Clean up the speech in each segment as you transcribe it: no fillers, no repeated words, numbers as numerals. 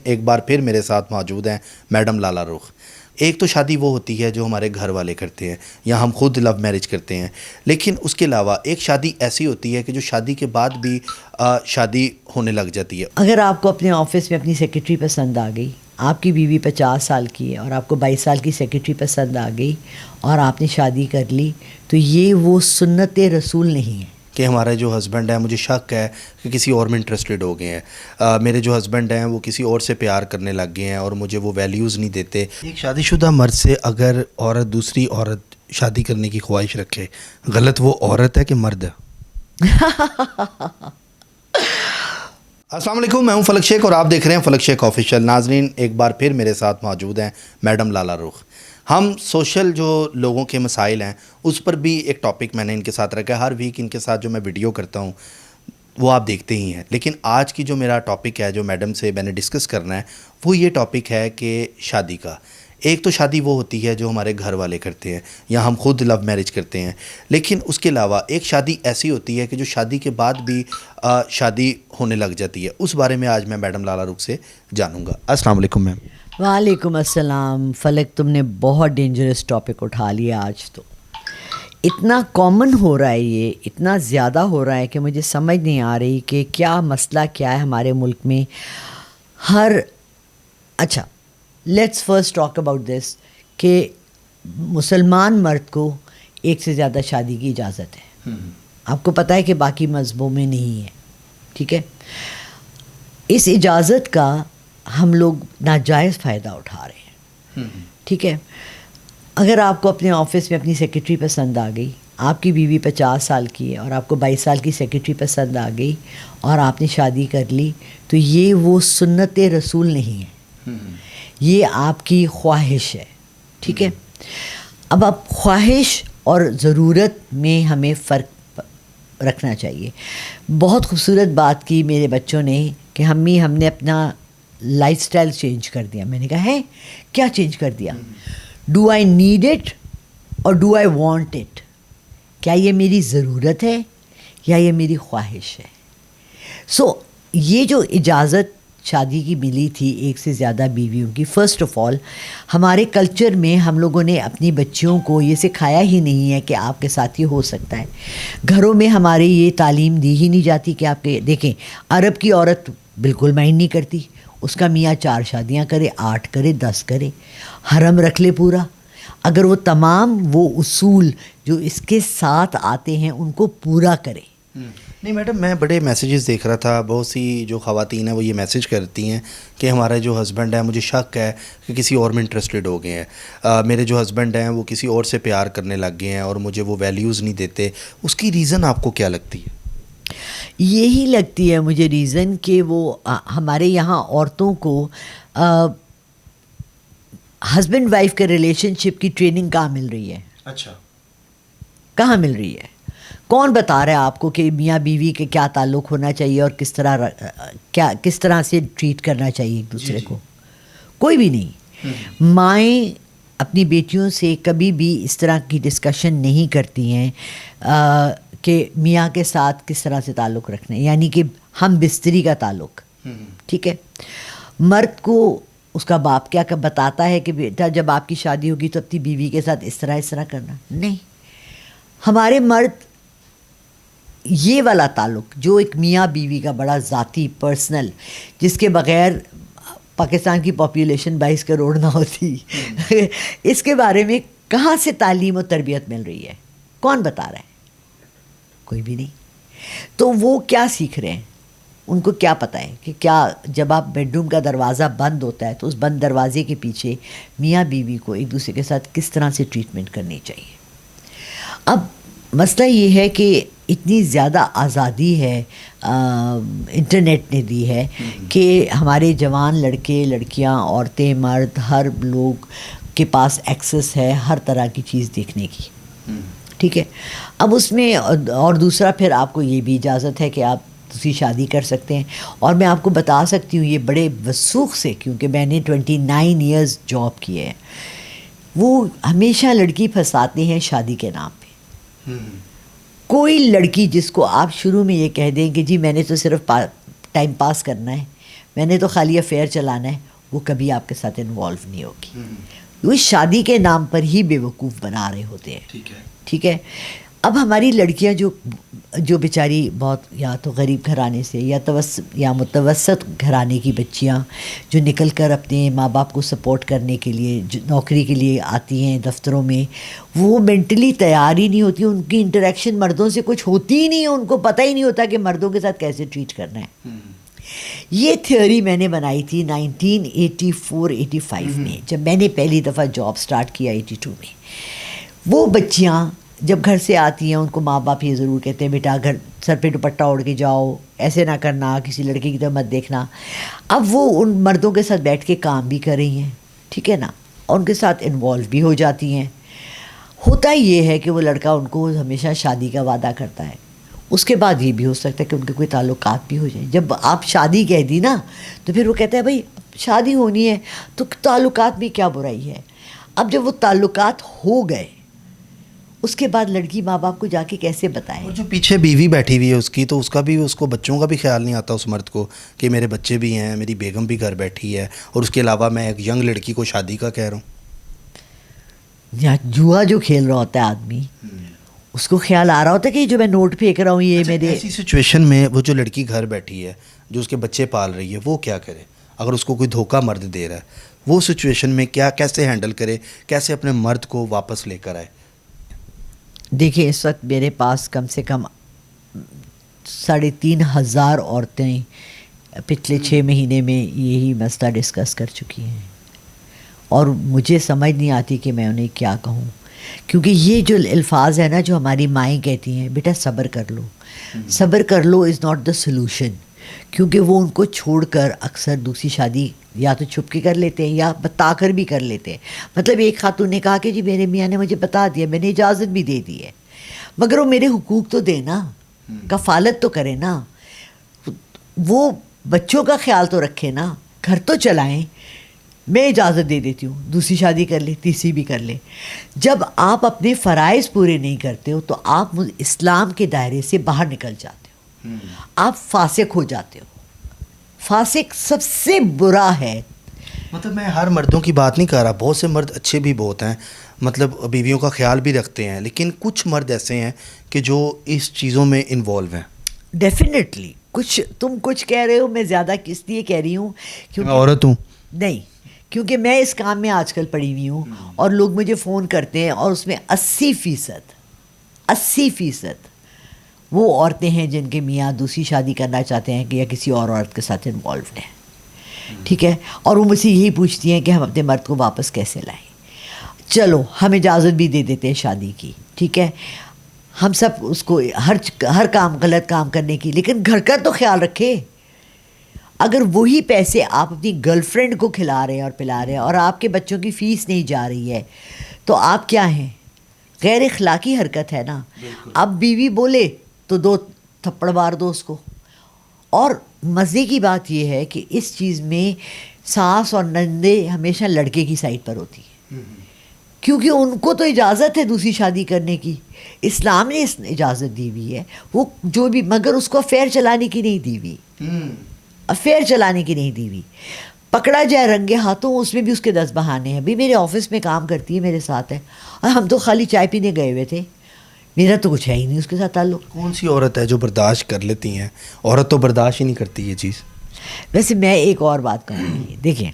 ایک بار پھر میرے ساتھ موجود ہیں میڈم لالا رخ۔ ایک تو شادی وہ ہوتی ہے جو ہمارے گھر والے کرتے ہیں یا ہم خود لو میرج کرتے ہیں، لیکن اس کے علاوہ ایک شادی ایسی ہوتی ہے کہ جو شادی کے بعد بھی شادی ہونے لگ جاتی ہے۔ اگر آپ کو اپنے آفس میں اپنی سیکرٹری پسند آ گئی، آپ کی بیوی 50 سال کی ہے اور آپ کو 22 سال کی سیکرٹری پسند آ گئی اور آپ نے شادی کر لی، تو یہ وہ سنت رسول نہیں ہے کہ ہمارے جو ہسبینڈ ہیں، مجھے شک ہے کہ کسی اور میں انٹرسٹڈ ہو گئے ہیں، میرے جو ہسبینڈ ہیں وہ کسی اور سے پیار کرنے لگ گئے ہیں اور مجھے وہ ویلیوز نہیں دیتے۔ ایک شادی شدہ مرد سے اگر عورت دوسری عورت شادی کرنے کی خواہش رکھے، غلط وہ عورت ہے کہ مرد ہے؟ السلام علیکم، میں ہوں فلک شیخ اور آپ دیکھ رہے ہیں فلک شیخ آفیشیل۔ ناظرین، ایک بار پھر میرے ساتھ موجود ہیں میڈم لالا رخ۔ ہم سوشل جو لوگوں کے مسائل ہیں اس پر بھی ایک ٹاپک میں نے ان کے ساتھ رکھا ہے۔ ہر ویک ان کے ساتھ جو میں ویڈیو کرتا ہوں وہ آپ دیکھتے ہی ہیں، لیکن آج کی جو میرا ٹاپک ہے جو میڈم سے میں نے ڈسکس کرنا ہے وہ یہ ٹاپک ہے کہ شادی کا۔ ایک تو شادی وہ ہوتی ہے جو ہمارے گھر والے کرتے ہیں یا ہم خود لو میرج کرتے ہیں، لیکن اس کے علاوہ ایک شادی ایسی ہوتی ہے کہ جو شادی کے بعد بھی شادی ہونے لگ جاتی ہے۔ اس بارے میں آج میں میڈم لالا رخ سے جانوں گا۔ السلام علیکم میم۔ وعلیکم السلام فلک، تم نے بہت ڈینجرس ٹاپک اٹھا لیا آج۔ تو اتنا کامن ہو رہا ہے، یہ اتنا زیادہ ہو رہا ہے کہ مجھے سمجھ نہیں آ رہی کہ کیا مسئلہ کیا ہے ہمارے ملک میں۔ اچھا، let's first talk about this کہ مسلمان مرد کو ایک سے زیادہ شادی کی اجازت ہے۔ آپ کو پتہ ہے کہ باقی مذہبوں میں نہیں ہے، ٹھیک ہے؟ اس اجازت کا ہم لوگ ناجائز فائدہ اٹھا رہے ہیں، ٹھیک ہے؟ اگر آپ کو اپنے آفس میں اپنی سیکرٹری پسند آ گئی، آپ کی بیوی 50 سال کی ہے اور آپ کو 22 سال کی سیکرٹری پسند آ گئی اور آپ نے شادی کر لی، تو یہ وہ سنت رسول نہیں ہے، یہ آپ کی خواہش ہے، ٹھیک ہے؟ اب آپ خواہش اور ضرورت میں ہمیں فرق رکھنا چاہیے۔ بہت خوبصورت بات کی میرے بچوں نے کہ ہم نے اپنا لائف سٹائل چینج کر دیا۔ میں نے کہا ہے کیا چینج کر دیا؟ ڈو آئی نیڈ اٹ اور ڈو آئی وانٹ اٹ؟ کیا یہ میری ضرورت ہے یا یہ میری خواہش ہے؟ سو یہ جو اجازت شادی کی ملی تھی ایک سے زیادہ بیویوں کی، فرسٹ آف آل ہمارے کلچر میں ہم لوگوں نے اپنی بچیوں کو یہ سکھایا ہی نہیں ہے کہ آپ کے ساتھ یہ ہو سکتا ہے۔ گھروں میں ہمارے یہ تعلیم دی ہی نہیں جاتی کہ آپ کے دیکھیں، عرب کی عورت بالکل مائنڈ نہیں کرتی، اس کا میاں 4 شادیاں کرے، 8 کرے، 10 کرے، حرم رکھ لے پورا، اگر وہ تمام وہ اصول جو اس کے ساتھ آتے ہیں ان کو پورا کرے۔ نہیں میڈم، میں بڑے میسیجز دیکھ رہا تھا، بہت سی جو خواتین ہیں وہ یہ میسیج کرتی ہیں کہ ہمارے جو ہسبینڈ ہیں، مجھے شک ہے کہ کسی اور میں انٹرسٹڈ ہو گئے ہیں، میرے جو ہسبینڈ ہیں وہ کسی اور سے پیار کرنے لگ گئے ہیں اور مجھے وہ ویلیوز نہیں دیتے۔ اس کی ریزن آپ کو کیا لگتی ہے؟ یہی لگتی ہے مجھے ریزن کہ وہ ہمارے یہاں عورتوں کو ہسبینڈ وائف کے ریلیشن شپ کی ٹریننگ کہاں مل رہی ہے؟ اچھا، کہاں مل رہی ہے؟ کون بتا رہا ہے آپ کو کہ میاں بیوی کے کیا تعلق ہونا چاہیے اور کس طرح سے ٹریٹ کرنا چاہیے ایک دوسرے کو؟ کوئی بھی نہیں۔ مائیں اپنی بیٹیوں سے کبھی بھی اس طرح کی ڈسکشن نہیں کرتی ہیں کہ میاں کے ساتھ کس طرح سے تعلق رکھنا ہے، یعنی کہ ہم بستری کا تعلق، ٹھیک ہے؟ مرد کو اس کا باپ کیا بتاتا ہے کہ بیٹا جب آپ کی شادی ہوگی تو اپنی بیوی کے ساتھ اس طرح کرنا؟ نہیں، ہمارے مرد یہ والا تعلق جو ایک میاں بیوی کا بڑا ذاتی پرسنل، جس کے بغیر پاکستان کی پاپولیشن 22 کروڑ نہ ہوتی، اس کے بارے میں کہاں سے تعلیم و تربیت مل رہی ہے؟ کون بتا رہا ہے؟ کوئی بھی نہیں۔ تو وہ کیا سیکھ رہے ہیں؟ ان کو کیا پتہ ہے کہ کیا جب آپ بیڈ روم کا دروازہ بند ہوتا ہے تو اس بند دروازے کے پیچھے میاں بیوی کو ایک دوسرے کے ساتھ کس طرح سے ٹریٹمنٹ کرنی چاہیے؟ اب مسئلہ یہ ہے کہ اتنی زیادہ آزادی ہے انٹرنیٹ نے دی ہے کہ ہمارے جوان لڑکے لڑکیاں عورتیں مرد ہر لوگ کے پاس ایکسس ہے ہر طرح کی چیز دیکھنے کی، ٹھیک ہے؟ اب اس میں اور دوسرا پھر آپ کو یہ بھی اجازت ہے کہ آپ شادی کر سکتے ہیں، اور میں آپ کو بتا سکتی ہوں یہ بڑے وثوق سے، کیونکہ میں نے 29 ایئرز جاب کیے ہیں، وہ ہمیشہ لڑکی پھنساتے ہیں شادی کے نام پہ۔ کوئی لڑکی جس کو آپ شروع میں یہ کہہ دیں کہ جی میں نے تو صرف ٹائم پاس کرنا ہے، میں نے تو خالی افیئر چلانا ہے، وہ کبھی آپ کے ساتھ انوالو نہیں ہوگی. وہ شادی کے نام پر ہی بے وقوف بنا رہے ہوتے ہیں. ٹھیک ہے. اب ہماری لڑکیاں جو بیچاری بہت یا تو غریب گھرانے سے یا متوسط گھرانے کی بچیاں جو نکل کر اپنے ماں باپ کو سپورٹ کرنے کے لیے نوکری کے لیے آتی ہیں دفتروں میں، وہ مینٹلی تیار ہی نہیں ہوتی. ان کی انٹریکشن مردوں سے کچھ ہوتی ہی نہیں ہے، ان کو پتہ ہی نہیں ہوتا کہ مردوں کے ساتھ کیسے ٹریٹ کرنا ہے. یہ تھیوری میں نے بنائی تھی 1984-85 میں، جب میں نے پہلی دفعہ جاب سٹارٹ کیا 82 میں. وہ بچیاں جب گھر سے آتی ہیں ان کو ماں باپ یہ ضرور کہتے ہیں بیٹا گھر سر پہ دوپٹہ اوڑھ کے جاؤ، ایسے نہ کرنا، کسی لڑکے کی طرف مت دیکھنا. اب وہ ان مردوں کے ساتھ بیٹھ کے کام بھی کر رہی ہیں، ٹھیک ہے نا، اور ان کے ساتھ انوالو بھی ہو جاتی ہیں. ہوتا یہ ہے کہ وہ لڑکا ان کو ہمیشہ شادی کا وعدہ کرتا ہے، اس کے بعد یہ بھی ہو سکتا ہے کہ ان کے کوئی تعلقات بھی ہو جائیں. جب آپ شادی کہہ دی نا تو پھر وہ کہتا ہے بھائی شادی ہونی ہے تو تعلقات میں کیا برائی ہے. اب جب وہ تعلقات ہو گئے اس کے بعد لڑکی ماں باپ کو جا کے کیسے بتائے. اور جو پیچھے بیوی بیٹھی ہوئی ہے اس کی، تو اس کا بھی اس کو بچوں کا بھی خیال نہیں آتا اس مرد کو کہ میرے بچے بھی ہیں، میری بیگم بھی گھر بیٹھی ہے، اور اس کے علاوہ میں ایک ینگ لڑکی کو شادی کا کہہ رہا ہوں. یا جوا جو کھیل رہا ہوتا ہے آدمی، اس کو خیال آ رہا ہوتا ہے کہ جو میں نوٹ پھینک رہا ہوں یہ میرے. ایسی سچویشن میں وہ جو لڑکی گھر بیٹھی ہے جو اس کے بچے پال رہی ہے وہ کیا کرے اگر اس کو کوئی دھوکہ مرد دے رہا ہے؟ وہ سچویشن میں کیسے ہینڈل کرے، کیسے اپنے مرد کو واپس لے کر آئے؟ دیکھیں اس وقت میرے پاس کم سے کم 3,500 عورتیں پچھلے 6 مہینے میں یہی مسئلہ ڈسکس کر چکی ہیں، اور مجھے سمجھ نہیں آتی کہ میں انہیں کیا کہوں. کیونکہ یہ جو الفاظ ہیں نا جو ہماری مائیں کہتی ہیں بیٹا صبر کر لو، صبر کر لو از ناٹ دا سلوشن. کیونکہ وہ ان کو چھوڑ کر اکثر دوسری شادی یا تو چھپ کے کر لیتے ہیں یا بتا کر بھی کر لیتے ہیں. مطلب ایک خاتون نے کہا کہ جی میرے میاں نے مجھے بتا دیا، میں نے اجازت بھی دے دی ہے، مگر وہ میرے حقوق تو دے نا، کفالت تو کرے نا، وہ بچوں کا خیال تو رکھے نا، گھر تو چلائیں. میں اجازت دے دیتی ہوں دوسری شادی کر لے، تیسری بھی کر لے. جب آپ اپنے فرائض پورے نہیں کرتے ہو تو آپ اسلام کے دائرے سے باہر نکل جاتے ہو، آپ فاسق ہو جاتے ہو. فاسق سب سے برا ہے. مطلب میں ہر مردوں کی بات نہیں کر رہا، بہت سے مرد اچھے بھی بہت ہیں، مطلب بیویوں کا خیال بھی رکھتے ہیں، لیکن کچھ مرد ایسے ہیں کہ جو اس چیزوں میں انوالو ہیں. ڈیفینیٹلی تم کچھ کہہ رہے ہو، میں زیادہ کس لیے کہہ رہی ہوں میں عورت ہوں. نہیں، کیونکہ میں اس کام میں آج کل پڑی ہوئی ہوں، اور لوگ مجھے فون کرتے ہیں اور اس میں 80% وہ عورتیں ہیں جن کے میاں دوسری شادی کرنا چاہتے ہیں کہ یا کسی اور عورت کے ساتھ انوالوڈ ہیں. ٹھیک ہے، اور وہ مجھ سے یہی پوچھتی ہیں کہ ہم اپنے مرد کو واپس کیسے لائیں. چلو ہم اجازت بھی دے دیتے ہیں شادی کی، ٹھیک ہے، ہم سب اس کو ہر کام غلط کام کرنے کی، لیکن گھر کا تو خیال رکھے. اگر وہی پیسے آپ اپنی گرل فرینڈ کو کھلا رہے ہیں اور پلا رہے ہیں اور آپ کے بچوں کی فیس نہیں جا رہی ہے تو آپ کیا ہیں؟ غیر اخلاقی حرکت ہے نا. اب بیوی بولے تو 2 تھپڑ مار دو اس کو. اور مزے کی بات یہ ہے کہ اس چیز میں ساس اور نندے ہمیشہ لڑکے کی سائڈ پر ہوتی ہیں، کیونکہ ان کو تو اجازت ہے دوسری شادی کرنے کی، اسلام نے اجازت دی ہوئی ہے، وہ جو بھی، مگر اس کو افیئر چلانے کی نہیں دی ہوئی، افیئر چلانے کی نہیں دی ہوئی. پکڑا جائے رنگے ہاتھوں، اس میں بھی اس کے 10 بہانے ہیں. ابھی میرے آفس میں کام کرتی ہے، میرے ساتھ ہے، اور ہم تو خالی چائے پینے گئے ہوئے تھے، میرا تو کچھ ہے ہی نہیں اس کے ساتھ تعلق. کون سی عورت ہے جو برداشت کر لیتی ہیں؟ عورت تو برداشت ہی نہیں کرتی یہ چیز. ویسے میں ایک اور بات کہوں گی، دیکھیں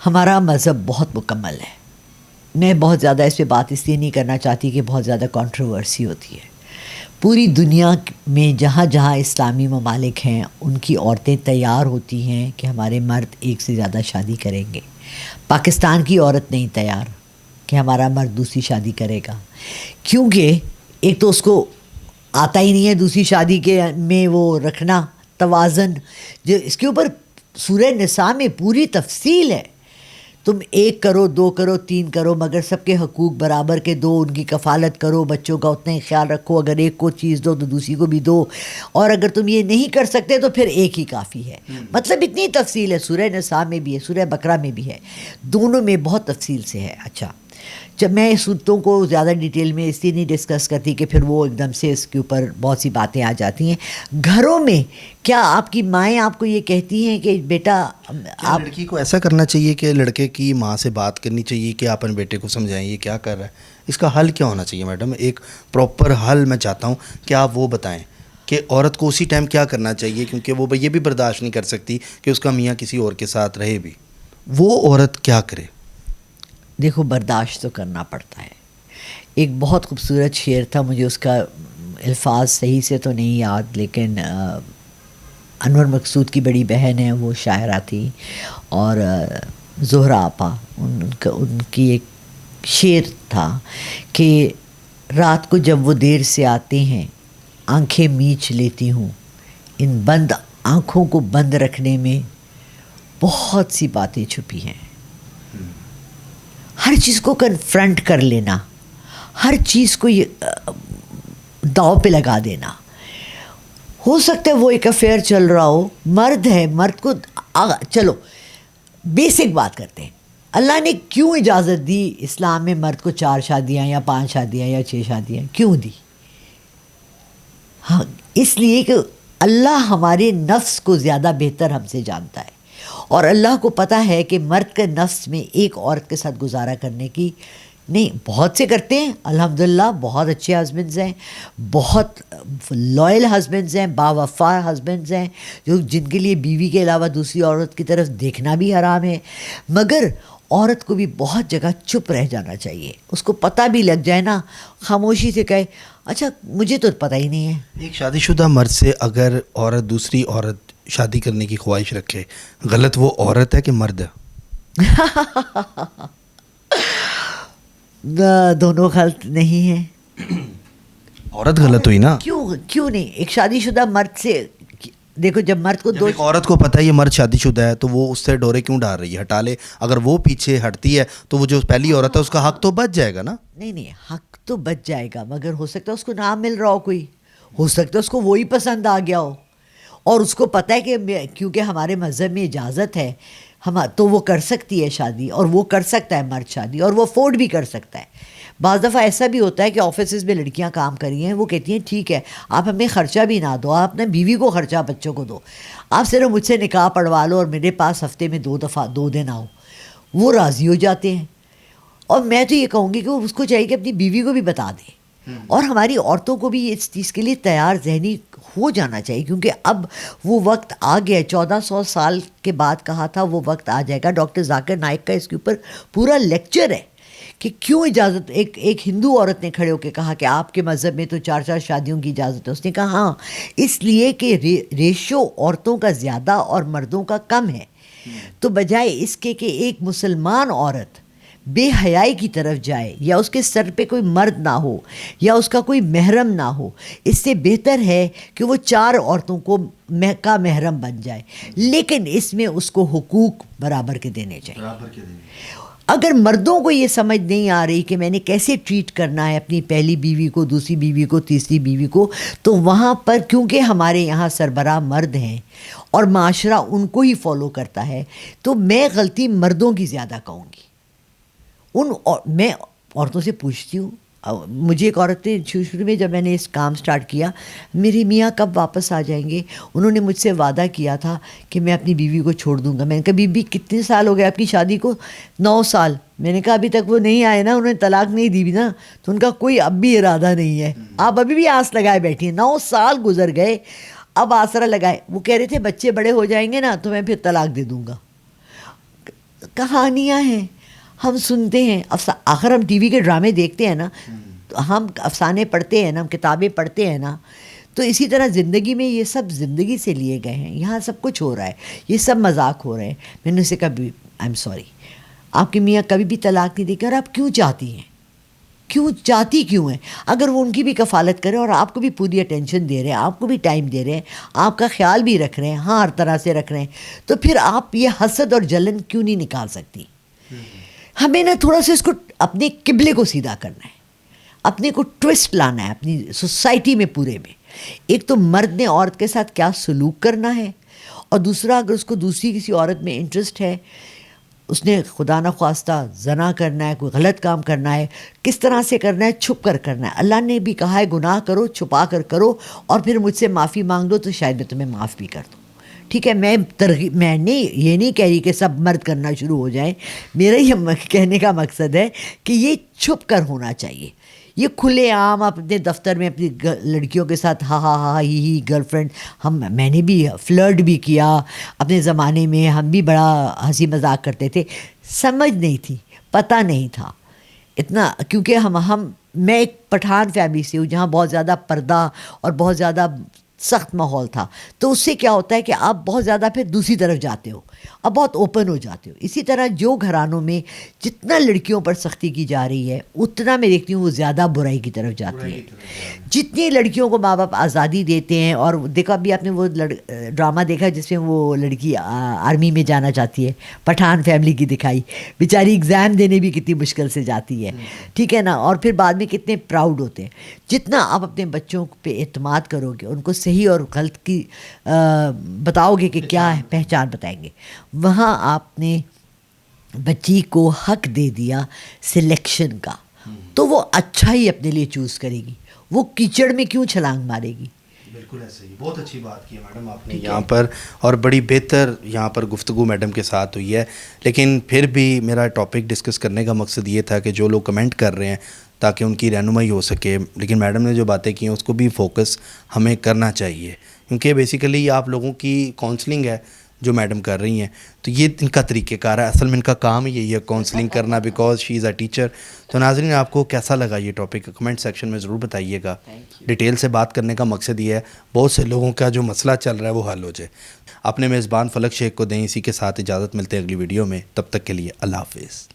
ہمارا مذہب بہت مکمل ہے. میں بہت زیادہ اس پہ بات اس لیے نہیں کرنا چاہتی کہ بہت زیادہ کنٹروورسی ہوتی ہے. پوری دنیا میں جہاں جہاں اسلامی ممالک ہیں ان کی عورتیں تیار ہوتی ہیں کہ ہمارے مرد ایک سے زیادہ شادی کریں گے. پاکستان کی عورت نہیں تیار کہ ہمارا مرد دوسری شادی کرے گا، کیونکہ ایک تو اس کو آتا ہی نہیں ہے دوسری شادی کے میں وہ رکھنا توازن. جو اس کے اوپر سورہ نساء میں پوری تفصیل ہے، تم 1 کرو 2 کرو 3 کرو، مگر سب کے حقوق برابر کے دو، ان کی کفالت کرو، بچوں کا اتنا ہی خیال رکھو، اگر ایک کو چیز دو تو دوسری کو بھی دو، اور اگر تم یہ نہیں کر سکتے تو پھر ایک ہی کافی ہے. مطلب اتنی تفصیل ہے، سورہ نساء میں بھی ہے، سورہ بقرہ میں بھی ہے، دونوں میں بہت تفصیل سے ہے. اچھا، جب میں اس صورتوں کو زیادہ ڈیٹیل میں اس لیے نہیں ڈسکس کرتی کہ پھر وہ ایک دم سے اس کے اوپر بہت سی باتیں آ جاتی ہیں. گھروں میں کیا آپ کی مائیں آپ کو یہ کہتی ہیں کہ بیٹا آپ لڑکی کو ایسا کرنا چاہیے کہ لڑکے کی ماں سے بات کرنی چاہیے کہ آپ اپنے بیٹے کو سمجھائیں یہ کیا کر رہا ہے؟ اس کا حل کیا ہونا چاہیے میڈم؟ ایک پراپر حل میں چاہتا ہوں کہ آپ وہ بتائیں کہ عورت کو اسی ٹائم کیا کرنا چاہیے، کیونکہ وہ یہ بھی برداشت نہیں کر سکتی کہ اس کا میاں کسی اور کے ساتھ رہے بھی. وہ عورت کیا کرے؟ دیکھو برداشت تو کرنا پڑتا ہے. ایک بہت خوبصورت شعر تھا، مجھے اس کا الفاظ صحیح سے تو نہیں یاد، لیکن انور مقصود کی بڑی بہن ہے، وہ شاعرہ تھی، اور زہرا آپا ان کی ایک شعر تھا کہ رات کو جب وہ دیر سے آتے ہیں آنکھیں میچ لیتی ہوں، ان بند آنکھوں کو بند رکھنے میں بہت سی باتیں چھپی ہیں. ہر چیز کو کنفرنٹ کر لینا، ہر چیز کو داؤ پہ لگا دینا. ہو سکتا ہے وہ ایک افیئر چل رہا ہو، مرد ہے، مرد کو چلو بیسک بات کرتے ہیں، اللہ نے کیوں اجازت دی اسلام میں مرد کو 4 شادیاں یا 5 شادیاں یا 6 شادیاں کیوں دی؟ ہاں اس لیے کہ اللہ ہمارے نفس کو زیادہ بہتر ہم سے جانتا ہے، اور اللہ کو پتہ ہے کہ مرد کے نفس میں ایک عورت کے ساتھ گزارا کرنے کی نہیں. بہت سے کرتے ہیں الحمدللہ، بہت اچھے ہسبینڈز ہیں، بہت لائل ہسبینڈز ہیں، باوفا ہسبینڈز ہیں جن کے لیے بیوی کے علاوہ دوسری عورت کی طرف دیکھنا بھی حرام ہے. مگر عورت کو بھی بہت جگہ چپ رہ جانا چاہیے، اس کو پتہ بھی لگ جائے نا، خاموشی سے کہے اچھا مجھے تو پتہ ہی نہیں ہے. ایک شادی شدہ مرد سے اگر عورت دوسری عورت شادی کرنے کی خواہش رکھے، غلط وہ عورت ہے کہ مرد ہے؟ دونوں غلط نہیں ہیں. عورت غلط ہوئی نا. کیوں نہیں؟ ایک شادی شدہ مرد سے دیکھو، جب مرد کو ایک عورت کو پتہ ہے یہ مرد شادی شدہ ہے تو وہ اس سے ڈورے کیوں ڈال رہی ہے؟ ہٹا لے. اگر وہ پیچھے ہٹتی ہے تو وہ جو پہلی عورت ہے اس کا حق تو بچ جائے گا نا. نہیں حق تو بچ جائے گا، مگر ہو سکتا ہے اس کو نہ مل رہا ہو، کوئی ہو سکتا ہے اس کو وہی پسند آ گیا ہو، اور اس کو پتہ ہے کہ کیونکہ ہمارے مذہب میں اجازت ہے تو وہ کر سکتی ہے شادی، اور وہ کر سکتا ہے مرد شادی، اور وہ افورڈ بھی کر سکتا ہے. بعض دفعہ ایسا بھی ہوتا ہے کہ آفیسز میں لڑکیاں کام کری ہیں، وہ کہتی ہیں ٹھیک ہے آپ ہمیں خرچہ بھی نہ دو، آپ اپنے بیوی کو خرچہ بچوں کو دو، آپ صرف مجھ سے نکاح پڑھوا لو اور میرے پاس ہفتے میں 2 دن آؤ. وہ راضی ہو جاتے ہیں. اور میں تو یہ کہوں گی کہ اس کو چاہیے کہ اپنی بیوی کو بھی بتا دے، اور ہماری عورتوں کو بھی اس چیز کے لیے تیار ذہنی ہو جانا چاہیے، کیونکہ اب وہ وقت آ گیا ہے. 1400 سال کے بعد کہا تھا وہ وقت آ جائے گا. ڈاکٹر ذاکر نائک کا اس کے اوپر پورا لیکچر ہے کہ کیوں اجازت. ایک ہندو عورت نے کھڑے ہو کے کہا کہ آپ کے مذہب میں تو 4 شادیوں کی اجازت ہے. اس نے کہا ہاں، اس لیے کہ ریشو عورتوں کا زیادہ اور مردوں کا کم ہے، تو بجائے اس کے کہ ایک مسلمان عورت بے حیائی کی طرف جائے، یا اس کے سر پہ کوئی مرد نہ ہو، یا اس کا کوئی محرم نہ ہو، اس سے بہتر ہے کہ وہ 4 عورتوں کا محرم بن جائے. لیکن اس میں اس کو حقوق برابر کے دینے چاہیے. اگر مردوں کو یہ سمجھ نہیں آ رہی کہ میں نے کیسے ٹریٹ کرنا ہے اپنی پہلی بیوی کو، دوسری بیوی کو، تیسری بیوی کو، تو وہاں پر کیونکہ ہمارے یہاں سربراہ مرد ہیں اور معاشرہ ان کو ہی فالو کرتا ہے، تو میں غلطی مردوں کی زیادہ کہوں گی. میں عورتوں سے پوچھتی ہوں. مجھے ایک عورت نے شروع میں جب میں نے اس کام سٹارٹ کیا، میری میاں کب واپس آ جائیں گے؟ انہوں نے مجھ سے وعدہ کیا تھا کہ میں اپنی بیوی کو چھوڑ دوں گا. میں نے کہا بیوی کتنے سال ہو گئے آپ کی شادی کو؟ 9 سال. میں نے کہا ابھی تک وہ نہیں آئے نا، انہوں نے طلاق نہیں دی بھی نا، تو ان کا کوئی اب بھی ارادہ نہیں ہے. آپ ابھی بھی آس لگائے بیٹھی ہیں. 9 سال گزر گئے، اب آسرا لگائے. وہ کہہ رہے تھے بچے بڑے ہو جائیں گے نا تو میں پھر طلاق دے دوں گا. کہانیاں ہیں، ہم سنتے ہیں. آخر ہم ٹی وی کے ڈرامے دیکھتے ہیں نا، ہم افسانے پڑھتے ہیں نا، ہم کتابیں پڑھتے ہیں نا. تو اسی طرح زندگی میں یہ سب زندگی سے لیے گئے ہیں. یہاں سب کچھ ہو رہا ہے، یہ سب مذاق ہو رہے ہیں. میں نے اسے کہا آئی ایم سوری، آپ کی میاں کبھی بھی طلاق نہیں دے گی. اور آپ کیوں چاہتی ہیں؟ چاہتی کیوں ہیں؟ اگر وہ ان کی بھی کفالت کرے اور آپ کو بھی پوری اٹینشن دے رہے ہیں، آپ کو بھی ٹائم دے رہے ہیں، آپ کا خیال بھی رکھ رہے ہیں، ہاں ہر طرح سے رکھ رہے ہیں، تو پھر آپ یہ حسد اور جلن کیوں نہیں نکال سکتی؟ ہمیں نا تھوڑا سا اس کو اپنے قبلے کو سیدھا کرنا ہے، اپنے کو ٹوسٹ لانا ہے اپنی سوسائٹی میں پورے میں. ایک تو مرد نے عورت کے ساتھ کیا سلوک کرنا ہے، اور دوسرا اگر اس کو دوسری کسی عورت میں انٹرسٹ ہے، اس نے خدا نخواستہ زنا کرنا ہے، کوئی غلط کام کرنا ہے، کس طرح سے کرنا ہے؟ چھپ کر کرنا ہے۔ اللہ نے بھی کہا ہے گناہ کرو، چھپا کر کرو، اور پھر مجھ سے معافی مانگ دو تو شاید میں تمہیں معاف بھی کر دوں۔ ٹھیک ہے، میں یہ نہیں کہہ رہی کہ سب مرد کرنا شروع ہو جائیں، میرا یہ کہنے کا مقصد ہے کہ یہ چھپ کر ہونا چاہیے۔ یہ کھلے عام آپ اپنے دفتر میں اپنی لڑکیوں کے ساتھ ہا ہا ہا ہی گرل فرینڈ، میں نے بھی فلرٹ بھی کیا اپنے زمانے میں، ہم بھی بڑا ہنسی مذاق کرتے تھے، سمجھ نہیں تھی، پتہ نہیں تھا اتنا، کیونکہ میں ایک پٹھان فیملی سے ہوں جہاں بہت زیادہ پردہ اور بہت زیادہ سخت ماحول تھا، تو اس سے کیا ہوتا ہے کہ آپ بہت زیادہ پھر دوسری طرف جاتے ہو، اب بہت اوپن ہو جاتے ہو۔ اسی طرح جو گھرانوں میں جتنا لڑکیوں پر سختی کی جا رہی ہے اتنا میں دیکھتی ہوں وہ زیادہ برائی کی طرف جاتی ہے۔ جتنی لڑکیوں کو ماں باپ آزادی دیتے ہیں، اور دیکھا بھی آپ نے وہ ڈرامہ دیکھا جس میں وہ لڑکی آرمی میں جانا چاہتی ہے، پٹھان فیملی کی دکھائی، بیچاری ایگزام دینے بھی کتنی مشکل سے جاتی ہے، ٹھیک ہے نا، اور پھر بعد میں کتنے پراؤڈ ہوتے ہیں۔ جتنا آپ اپنے بچوں پہ اعتماد کرو گے، ان کو صحیح اور غلط کی بتاؤ گے کہ کیا ہے، پہچان بتائیں گے، وہاں آپ نے بچی کو حق دے دیا سلیکشن کا، تو وہ اچھا ہی اپنے لیے چوز کرے گی، وہ کیچڑ میں کیوں چھلانگ مارے گی۔ بالکل ایسے ہی، بہت اچھی بات کی ہے میڈم آپ نے یہاں پر، اور بڑی بہتر یہاں پر گفتگو میڈم کے ساتھ ہوئی ہے۔ لیکن پھر بھی میرا ٹاپک ڈسکس کرنے کا مقصد یہ تھا کہ جو لوگ کمنٹ کر رہے ہیں تاکہ ان کی رہنمائی ہو سکے، لیکن میڈم نے جو باتیں کی ہیں اس کو بھی فوکس ہمیں کرنا چاہیے، کیونکہ بیسیکلی آپ لوگوں کی کاؤنسلنگ ہے جو میڈم کر رہی ہیں، تو یہ ان کا طریقہ کار ہے، اصل میں ان کا کام ہی یہی ہے کاؤنسلنگ کرنا، because she is a teacher. تو ناظرین آپ کو کیسا لگا یہ ٹاپک کمنٹ سیکشن میں ضرور بتائیے گا۔ ڈیٹیل سے بات کرنے کا مقصد یہ ہے بہت سے لوگوں کا جو مسئلہ چل رہا ہے وہ حل ہو جائے۔ اپنے میزبان فلک شیخ کو دیں، اسی کے ساتھ اجازت، ملتے ہیں اگلی ویڈیو میں، تب تک کے لیے اللہ حافظ۔